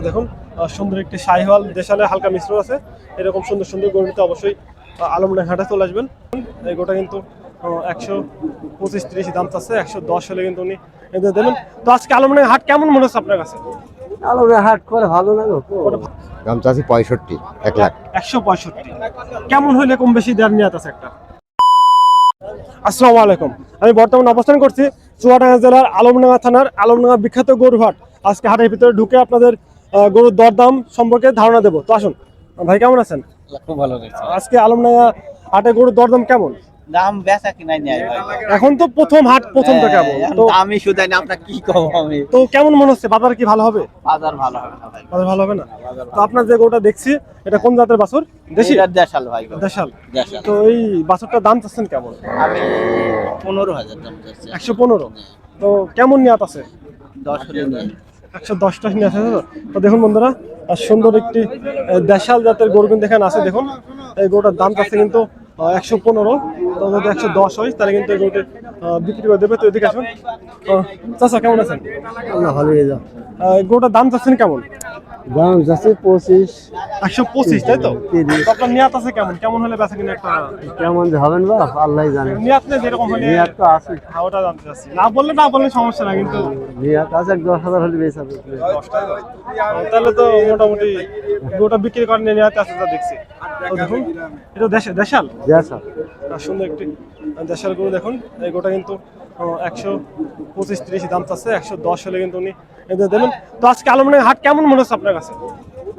দেখুন সুন্দর একটি শাহিওয়াল দেশালে হালকা মিশ্র আছে। এরকম সুন্দর সুন্দর গরু নিতে অবশ্যই আলমডাঙ্গা হাটে চলে আসবেন। এই গোটা কিন্তু 125-30 দাম চাচ্ছে, 110 হলে কিন্তু উনি দেবেন। তো আজকে আলমডাঙ্গা হাট কেমন মনে হচ্ছে আপনার কাছে? আলমডাঙ্গা হাট করে ভালো না গো। দাম চাচ্ছি 65, 1 লাখ। 165 কেমন হইলে কম বেশি দেওয়ার নিয়ত আছে একটা? আসসালামু আলাইকুম। আমি বর্তমানে অবস্থান করছি চুয়াডাঙ্গা জেলার আলমডাঙ্গা থানার আলমডাঙ্গা বিখ্যাত গরু হাট। আজকে হাটের ভিতরে ঢুকে আপনাদের গরুর দরদাম সম্পর্কে ধারণা দেবো। তো আসুন ভাই, কেমন আছেন? খুব ভালো লাগছে। আজকে আলমডাঙ্গা হাটে গরুর দরদাম কেমন? দাম বেচা কিনাই নাই ভাই। এখন তো প্রথম হাট, প্রথম তো কেমন তো আমি শুধাই না, আপনার কি কম আমি। তো কেমন মনে হচ্ছে? বাজার কি ভালো হবে? বাজার ভালো হবে না ভাই। বাজার ভালো হবে না? তো আপনার যে গরুটা দেখছি এটা কোন জাতের বাছুর? দেশি? এটা দেশাল ভাই। দেশাল। দেশাল। তো এই বাছুরটার দাম চাচ্ছেন কেমন? আমি 15,000 দাম চাচ্ছি। 115। তো কেমন নিয়াত আছে? 10 হলে নিয়ে। 110টা নিয়ে আছে। তো দেখুন বন্ধুরা, সুন্দর একটি দেশাল জাতের গরু কিন্তু এখানে আছে। দেখুন এই গরুটার দাম চাচ্ছে কিন্তু 115। তো যদি 110 হয় তাহলে কিন্তু এই গরুটি বিক্রি করে দেবে। তো এদিকে আসুন। চাচা কেমন আছেন? আল্লাহ ভালো হয়ে যাও। গরুটার দাম চাচ্ছেন কেমন? দাম যাচ্ছে 25, 125, তাই তো? 30। তো আপনার নিয়াত আছে কেমন? কেমন হলে বেচা কিনা একটা কেমন যে হবেন বা আল্লাহ জানে। নিয়াত নেই, যেরকম হলে নিয়াত তো আছে। হ্যাঁ, ওটা জানতে চাচ্ছি। না বললে সমস্যা না, কিন্তু নিয়াত আছে 10,000 হলে বেশ হবে। তাহলে তো মোটামুটি গোটা বিক্রি করেন নিয়ে আছে যা দেখছি। তো দেখুন এটা দেশাল দেশাল। সুন্দর একটি দেশাল গরু। দেখুন এই গোটা কিন্তু 125-30 দাম চাচ্ছে, 110 হলে কিন্তু উনি দেবেন। তো আজকে আলমডাঙ্গা হাট কেমন মনে হচ্ছে আপনার কাছে?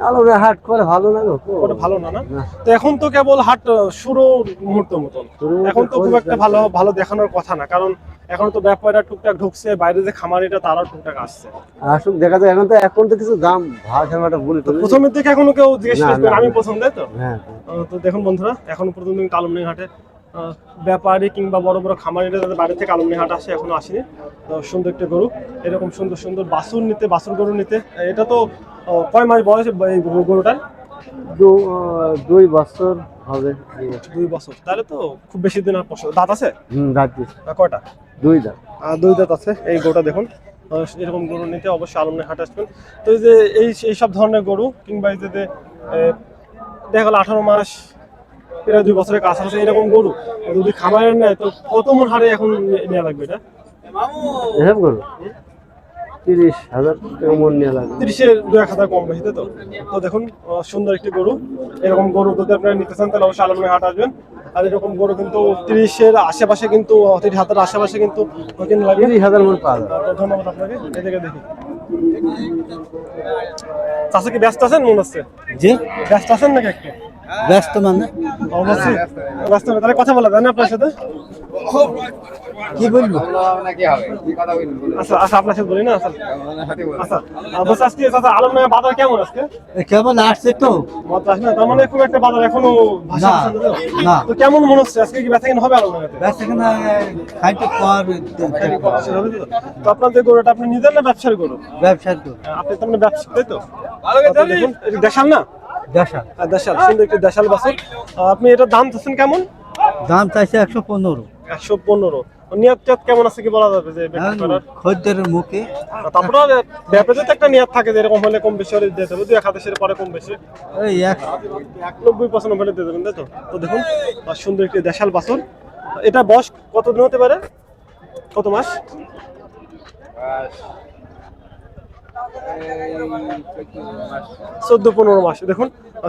আলমডাঙ্গা হাট করে ভালো না গো। ওটা ভালো না? না তো এখন তো কেবল হাট শুরু মুহূর্ত মতন, এখন তো খুব একটা ভালো দেখানোর কথা না, কারণ এখন তো ব্যাপারটা টুকটাক ঢুকছে, বাইরে যে খামারিটা তারাও টুকটাক আসছে। আসুক দেখা যায়। এখন তো কিছু দাম ভাষাটা বলে তো প্রথমের দিকে এখনো কেউ জিজ্ঞেস না, করবে না, আমি প্রথম, তাই তো? হ্যাঁ। তো দেখুন বন্ধুরা, এখনো প্রথম দিন আলমডাঙ্গা হাটে ব্যাপারী কিংবা বড় বড় খামারিরা যাদের বাড়ি থেকে আলমডাঙ্গা হাট আসে এখনো আসেনি। তো সুন্দর একটা গরু, এরকম সুন্দর সুন্দর বাছুর গরু নিতে। এটা তো কয় মাস বয়স এই গরুটার? 2 বছর হবে। 2 বছর, তাহলে তো খুব বেশি দিন আর দাঁত আছে? দাঁত দিছে। কয়টা? 2 দাঁত। 2 দাঁত আছে এই গরুটা। দেখুন এরকম গরু নিতে অবশ্যই আলমডাঙ্গা হাটে আসবেন। তো এই যে এই সব ধরনের গরু কিংবা এই যে দেখা গেল 18 মাস, এটা 2 বছরের কাছাকাছি এরকম গরু যদি খামারের নেয় তো কত মন হারে এখন নেওয়া লাগবে? এটা এসব করো 30,000 টাকা মন নিয়ে লাগবে। 30-এর 2-1 হাজার কম বেশি, তাই তো? তো দেখুন সুন্দর একটি গরু। এরকম গরু যদি আপনারা নিতে চান তাহলে অবশ্যই আলমডাঙ্গা হাট আসবেন। আর এরকম গরু কিন্তু 30-এর আশেপাশে, কিন্তু 30,000 আশেপাশে কিন্তু কিনা লাগবে। 30,000 মন পাওয়া যাবে। তো ধন্যবাদ আপনাকে। এদিকে দেখি চাষে কি ব্যস্ত আছেন মনে হচ্ছে? জি, ব্যস্ত আছেন নাকি একটু? ব্যস্ত মানে অবশ্যই ব্যস্ত না, তাহলে কথা বলা যায় না আপনার সাথে? কি বলবো? আচ্ছা আচ্ছা, আপনার সাথে বলি না। আচ্ছা আচ্ছা, বলছি আজকে চাচা আলমডাঙ্গা বাজার কেমন আজকে? কেমন আসছে তো? মত আসে না, তার মানে খুব একটা বাজার এখনো ভাষা না, আসেনি তো? না। তো কেমন মনে হচ্ছে আজকে কি বেচা কিনা হবে আলমডাঙ্গাতে? ব্যস্ত কিনা খাইতে পার তো আপনার যে গরুটা আপনি নিজের না ব্যবসার গরু? ব্যবসার তো আপনি তো মানে ব্যবসা, তাই তো? তো দেখুন এটা দেশাল না? দেশা। দেশাল, সুন্দর একটি দেশাল বাছুর। আপনি এটার দাম চাচ্ছেন কেমন? দাম চাইছে 115। 115। নিয়াত কেমন আছে কি বলা যাবে যে বিক্রি করার? খদ্দের মুখে তারপরে ব্যাপারে তো একটা নিয়াত থাকে যে এরকম হলে কম বেশি হলে দিতে হবে, 2-1 হাজার পরে কম বেশি ওই 90-95 হলে দিয়ে দেবেন, তাই তো? তো দেখুন সুন্দর একটি দেশাল বাছুর। এটা বয়স কতদিন হতে পারে? কত মাস? 14-15 মাস। দেখুন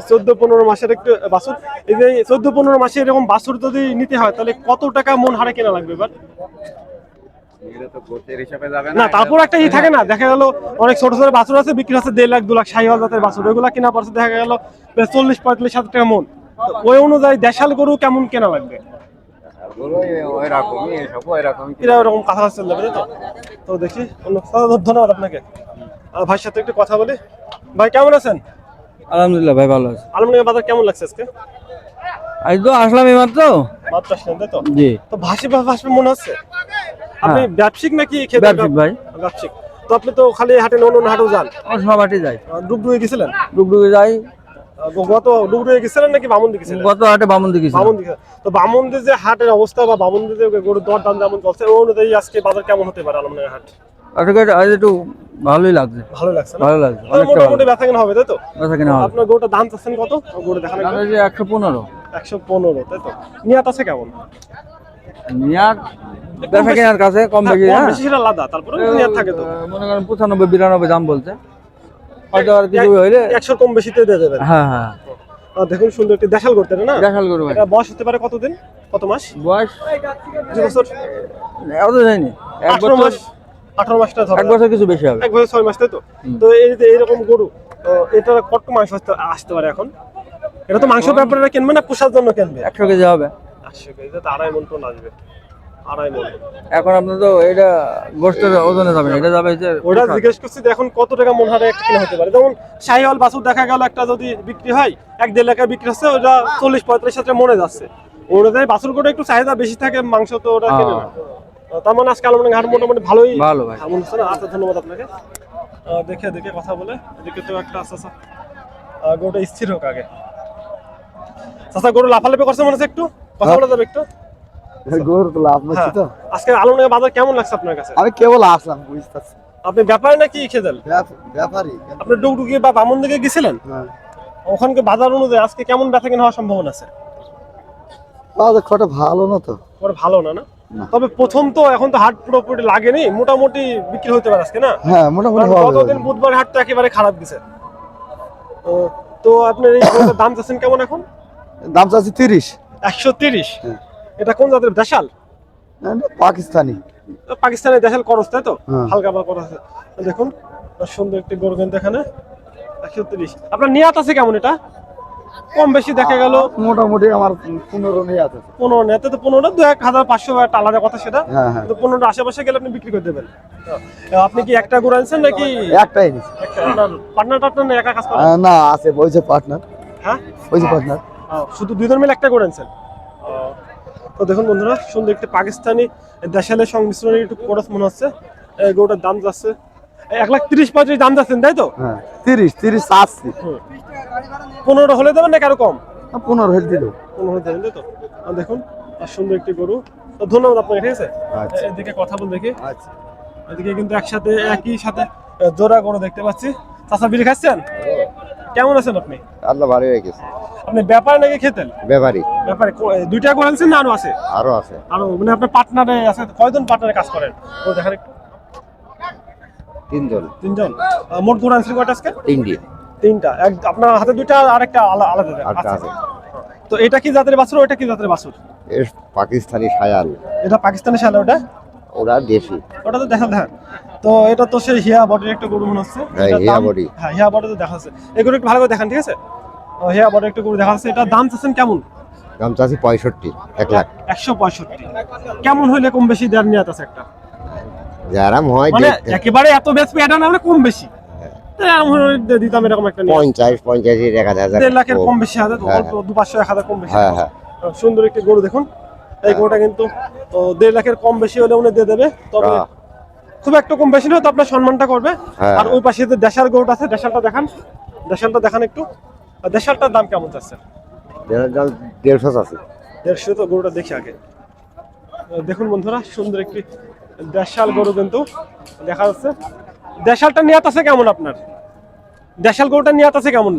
14-15 মাসের একটু বাছুর। এই যে 14-15 মাসে এরকম বাছুর যদি নিতে হয় তাহলে কত টাকা মন হারে কেনা লাগবে এবার? না তারপর একটা থাকে না, দেখা গেল অনেক ছোট ছোট বাছুর আছে বিক্রি হচ্ছে 1.5 লাখ 2 লাখ শাহিওয়াল জাতের বাছুর, ওইগুলা কেনা পড়ছে দেখা গেল 40-45 হাজার টাকা মন। ওই অনুযায়ী দেশাল গরু কেমন কেনা লাগবে? এরকম কাছাকাছি চলে যাবে, তাই তো? তো দেখি ধন্যবাদ আপনাকে। ভাইয়ের সাথে একটু কথা বলি। ভাই কেমন আছেন? আলহামদুলিল্লাহ ভাই, ভালো আছে। আলমডাঙ্গা বাজার কেমন লাগছে আজকে? আজ তো আসলাম এইমাত্র। মাত্র আসলেন, তাই তো? জি। তো ভাসবে মনে হচ্ছে। আপনি ব্যবসায়িক নাকি খেতে? ব্যবসায়িক ভাই। ব্যবসায়িক। তো আপনি তো খালি হাটে অন্য হাটেও যান? আমার সব হাটে যাই। ডুগডুগে গেছিলেন? ডুগডুগে যাই। গত ডুগডুগে গেছিলেন নাকি বামুনদি গেছিলেন? গত হাটে বামুনদি গেছি। বামুনদি। তো বামুনদি যে হাটের অবস্থা বা বামুনদি যে গরুর দর দাম যেমন চলছে ওই অনুযায়ী আজকে বাজার কেমন হতে পারে আলমডাঙ্গা হাট? আজকে আজ একটু ভালোই লাগছে, ভালো লাগছে না? ভালো লাগছে, তো অনেকটা ভালো। মোটামুটি ব্যথা কেনা হবে তাই তো? বেচা কিনা হবে। আপনার গরুটার দাম চাচ্ছেন কত? গরু দেখানো দাম হচ্ছে 115। 115 তাই তো? নিয়াত আছে কেমন? নিয়ার বেচা কেনার কাছে কম হ্যাঁ, বেশি, কম হ্যাঁ। বেশি সেটা আলাদা, তারপরে নিয়াত থাকে তো। মনে করেন 95-92 দাম বলছে, হয়তো আর কিছু হইলে 100 কম বেশিতে দিয়ে দেবেন। হ্যাঁ হ্যাঁ। দেখুন সুন্দর একটি দেশাল করতে না? দেখাল করবো ভাই। এটা বয়স হতে পারে কতদিন, কত মাস? বয়স 2 বছর, অত যায়নি, 18 মাস, 18 মাসটা ধরে 1 বছর কিছু বেশি হবে। 1 বছর 6 মাস তাই তো? তো এই যে এইরকম গরু, তো এটা কত মাংস আসতে পারে এখন? এটা তো মাংস ব্যাপারে কিনবে না পোষার জন্য কিনবে? 100 কেজি হবে। 800 কেজি তো 2.5 মণ টন আসবে, 2.5 মণ। এখন আপনার তো এটা গোষ্ঠের ওজনে যাবে না, এটা যাবে যে ওটা জিজ্ঞেস করছি যে এখন কত টাকা মন হারে একটা কিনা হতে পারে। যেমন শাহিওয়াল বাছুর দেখা গেল একটা যদি বিক্রি হয় 1-1.5 লাখ বিক্রি হচ্ছে, ওটা 40-45 হাজার মনে যাচ্ছে। অনুযায়ী বাছুর করে একটু চাহিদা বেশি থাকে, মাংস তো ওটা কেনে না। তার মানে আজকে আলমডাঙ্গা হাট মোটামুটি ভালোই ভালো ভাই। মনে হচ্ছে না? আচ্ছা, ধন্যবাদ আপনাকে। দেখে দেখে কথা বলে এদিকে তো একটা আছে। আচ্ছা, গরুটা স্থির হোক আগে। আচ্ছা, গরু লাফালাফি করছে মনে হচ্ছে, একটু কথা বলা যাবে একটু? গরু তো লাভ হচ্ছে তো। আজকে আলমডাঙ্গা বাজার কেমন লাগছে আপনার কাছে? আমি কেবল আসলাম, বুঝতেছি। আপনি ব্যাপারে নাকি খেদেন? ব্যাপারই। আপনি ডুগডুগি বা বামন দিকে গেছিলেন? ওখানকে বাজার অনুযায়ী আজকে কেমন বেচা কেনা হওয়ার সম্ভাবনা আছে? বাজার খটা ভালো না তো। ওরা ভালো না? তবে প্রথম তো, এখন তো হাট পুরোপুরি লাগেনি, মোটামুটি বিক্রি হতে পারে আজকে না? হ্যাঁ, মোটামুটি কারণ হবে। গতদিন বুধবার হাট তো একেবারে খারাপ দিছে। তো আপনার এই গরুটার দাম চাচ্ছেন কেমন এখন? দাম চাচ্ছি 30। 130। হ্যাঁ। এটা কোন জাতের দেশাল? পাকিস্তানি। পাকিস্তানের দেশাল করস তাই তো? হ্যাঁ। হালকা বা করস। দেখুন সুন্দর একটি গরু কিন্তু এখানে 130। আপনার নিয়াত আছে কেমন এটা? কম বেশি দেখা গেল মোটামুটি আমার 15 নিয়ে আছে। 15 নেতে তো 15 2,500 একটা আলাদা কথা সেটা। হ্যাঁ হ্যাঁ। তো 15 আশেপাশে গেলে আপনি বিক্রি করে দেবেন। আপনি কি একটা গরু আনছেন নাকি একটাই নিছি। একটা? আপনার পার্টনার টার্টনার না একা কাজ করেন? না, আছে বইছে পার্টনার। হ্যাঁ, বইছে পার্টনার। শুধু দুইজন মিলে একটা গরু আনছেন? তো দেখুন বন্ধুরা, সুন্দর একটি পাকিস্তানি দেশালের সংমিশ্রণের একটু খরচ মনে হচ্ছে। এই গরুটার দাম যাচ্ছে 1,30,35 দাম যাচ্ছেন তাই তো? হ্যাঁ, 30 চাচ্ছি। 15 হলে দেবেন নাকি আরো কম? 15 হলে দিল। 15 দেবেন তাই তো? দেখুন সুন্দর একটি গরু। তো ধন্যবাদ আপনাকে, ঠিক আছে? আচ্ছা। এদিকে কথা বল দেখি। আচ্ছা। এদিকে কিন্তু একই সাথে জোড়া গরু দেখতে পাচ্ছি। চাচা, বিড়ি খাচ্ছেন? কেমন আছেন আপনি? আল্লাহ ভালো রেখেছে। আপনি ব্যাপার নাকি খেতেন? ব্যাপারী ব্যাপারে দুইটা করে আনছেন না আরো আছে? আরো আছে। আরো মানে আপনার পার্টনারে আছে? কয়জন পার্টনারে কাজ করেন? তো দেখেন একটু। 3 জন। 3 জন। মোট গরু আনছেন কয়টা আজকে? 3টা। আপনার হাতে দুইটা আর একটা আলাদা আরেকটা আছে। আছে। তো এটা কি জাতের বাছুর, ওটা কি জাতের বাছুর? এর পাকিস্তানি শায়াল। এটা পাকিস্তানি শাল, ওটা ওরা দেশি। ওটা তো দেখা। তো এটা তো সেই হিয়া বডির একটা গরু মনে হচ্ছে। হ্যাঁ, এটার হিয়া দাম- বডি। হ্যাঁ, হিয়া বডি তো দেখা যাচ্ছে। এই গরু একটু ভালো করে দেখান, ঠিক আছে? হিয়া বডির একটা গরু দেখা যাচ্ছে। এটার দাম চাচ্ছেন কেমন? দাম চাচ্ছি 65, 1 লাখ। 165। কেমন হইলে কম বেশি দেওয়ার নিয়ত আছে একটা? যারাম হয় মানে দেখতে। একেবারে এত বেচবে এটা না, মানে কম বেশি দিতাম এরকম একটা নিয়ত। 50, 85, 1,000। 1.5 লাখের কম বেশি হাজার, হ্যাঁ, অল্প 200-500 1,000 কম বেশি। হ্যাঁ হ্যাঁ। সুন্দর একটি গরু দেখুন। এই গরুটা কিন্তু 1.5 লাখের কম বেশি হলে উনি দিয়ে দেবে। তবে হ্যাঁ। খুব একটা কম বেশি নয়, তো আপনার সম্মানটা করবে। হ্যাঁ। আর ওই পাশে যে দেশাল গরুটা আছে, দেশালটা দেখান একটু। আর দেশালটার দাম কেমন চাচ্ছে? এর দাম 150 আছে। 150। তো গরুটা দেখি আগে। দেখুন বন্ধুরা, সুন্দর একটি দেশাল গরু কিন্তু দেখা যাচ্ছে। দেশালটা নিয়াত আছে কেমন আপনার? দেশাল গরুটা নিয়াত আছে কেমন?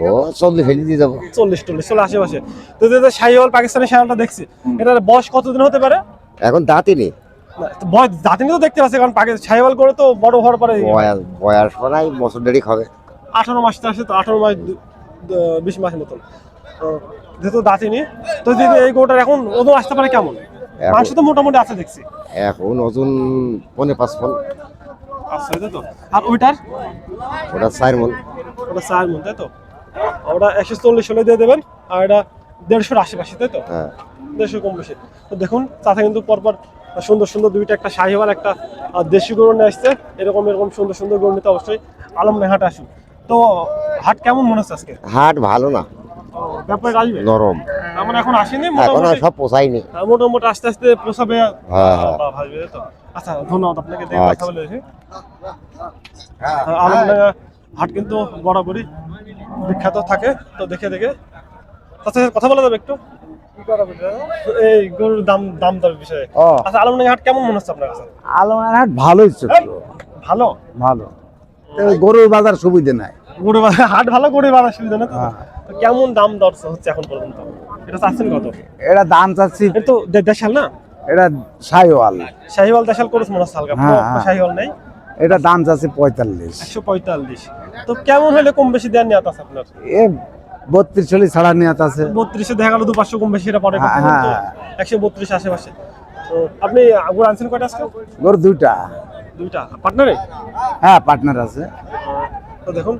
ও 40 ফেলে দিয়ে যাবো। 40-40 চলে আশেপাশে। তো যে শাহিওয়াল পাকিস্তানি শাহিওয়ালটা দেখছি, এটার বয়স কতদিন হতে পারে? এখন দাঁতই নেই। না, বয়স জাতিনি তো দেখতে পাচ্ছি, কারণ শাহিওয়াল গরু তো বড় হওয়ার পরে বয়স মানে বছর দেড়েক হবে। 18 মাস আসে, তো 18 মাস 20 মাসের মতন। যেহেতু দাঁতিনি, তো যদি এই গরুটার এখন ওজন আসতে পারে কেমন? এখন- মাংস তো মোটামুটি আছে দেখছি। এখন ওজন 4.5 মণ। আচ্ছা, তাই তো? আর ওইটার? ওটা 4 মণ। ওটা 4 মণ তাই তো? ওটা 140 হলে দিয়ে দেবেন। আর এটা 150-র আশেপাশে তাই তো? হ্যাঁ। 150 কম বেশি। তো দেখুন চাচা কিন্তু পরপর সুন্দর সুন্দর দুইটা, একটা শাহিওয়াল একটা দেশি গরু নিয়ে আসছে। এরকম সুন্দর সুন্দর গরু নিতে অবশ্যই আলমডাঙ্গা হাটে আসুন। তো হাট কেমন মনে হচ্ছে আজকে? হাট ভালো না, ব্যাপারে আসবে? নরম। আমার এখন আসেনি, এখন আর মোটামুটি সব পোষায়নি। মোটামুটি আস্তে আস্তে পোষাবে। হ্যাঁ, হ্যাঁ। ভাসবে তাই তো? আচ্ছা, ধন্যবাদ আপনাকে, দেখে আচ্ছা। কথা বলে আলমডাঙ্গা হাট কিন্তু বরাবরই বিখ্যাত থাকে। তো দেখে আচ্ছা, কথা বলা যাবে একটু? এই গরুর দাম দর বিষয়ে ও আচ্ছা আলমডাঙ্গা হাট কেমন মনে হচ্ছে আপনার কাছে? আলমার হাট ভালোই ছিল, ভালো। ভালো। তবে গরুর বাজার সুবিধা নাই। গরু বাজার হাট ভালো, গরু বাজার সুবিধা না তো? হ্যাঁ। তো কেমন দাম দর হচ্ছে এখন পর্যন্ত? এটা চাচ্ছেন কত? এটা দাম চাচ্ছি, এটা তো দেশাল না? এটা সাইওয়াল, শাহিওয়াল দেশাল করেছে মনে হচ্ছে হালকা, হ্যাঁ, হ্যাঁ। শাহিওয়াল নেই। এটা দাম চাচ্ছি 45। 145। তো কেমন হলে কম বেশি দেওয়ার নিয়ত আছে আপনার? এ 32 ছাড়া নিয়ত আছে। 32-এ দেখা গেল 200-500 কম বেশি এটা পরে হ্যাঁ, কথা বলতো। হ্যাঁ। 132 আশেপাশে। তো আপনি গরু আনছেন কয়টা আজকে? গরু দুইটা। দুইটা পার্টনারে? হ্যাঁ, পার্টনার আছে। তো দেখুন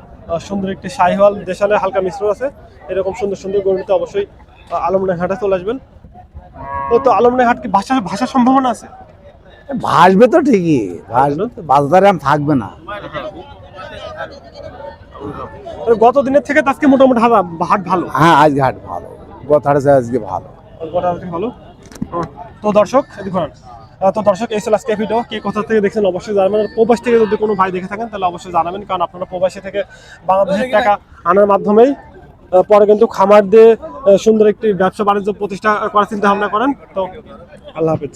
সুন্দর একটি শাহিওয়াল দেশালে হালকা মিশ্র আছে। এরকম সুন্দর সুন্দর গরু নিতে অবশ্যই আলমডাঙ্গা হাটে চলে আসবেন। তো আলমডাঙ্গা হাট কি ভাষার সম্ভাবনা আছে? ভাসবে তো ঠিকই, ভাসবে তো, বাজারে আম থাকবে না। তো গত দিনের থেকে তো আজকে মোটামুটি হাট ভালো। হ্যাঁ, আজকে হাট ভালো, গত হাটে আজকে ভালো। গত হাট ভালো। তো দর্শক এদিকে ঘোরান। তো দর্শক এই ছিল আজকে ভিডিও। কে কোথা থেকে দেখছেন অবশ্যই জানাবেন। প্রবাস থেকে যদি কোনো ভাই দেখে থাকেন তাহলে অবশ্যই জানাবেন, কারণ আপনারা প্রবাসী থেকে বাংলাদেশের টাকা আনার মাধ্যমেই পরে কিন্তু খামার দিয়ে সুন্দর একটি ব্যবসা বাণিজ্য প্রতিষ্ঠা করার চিন্তা ভাবনা করেন। তো আল্লাহ হাফেজ।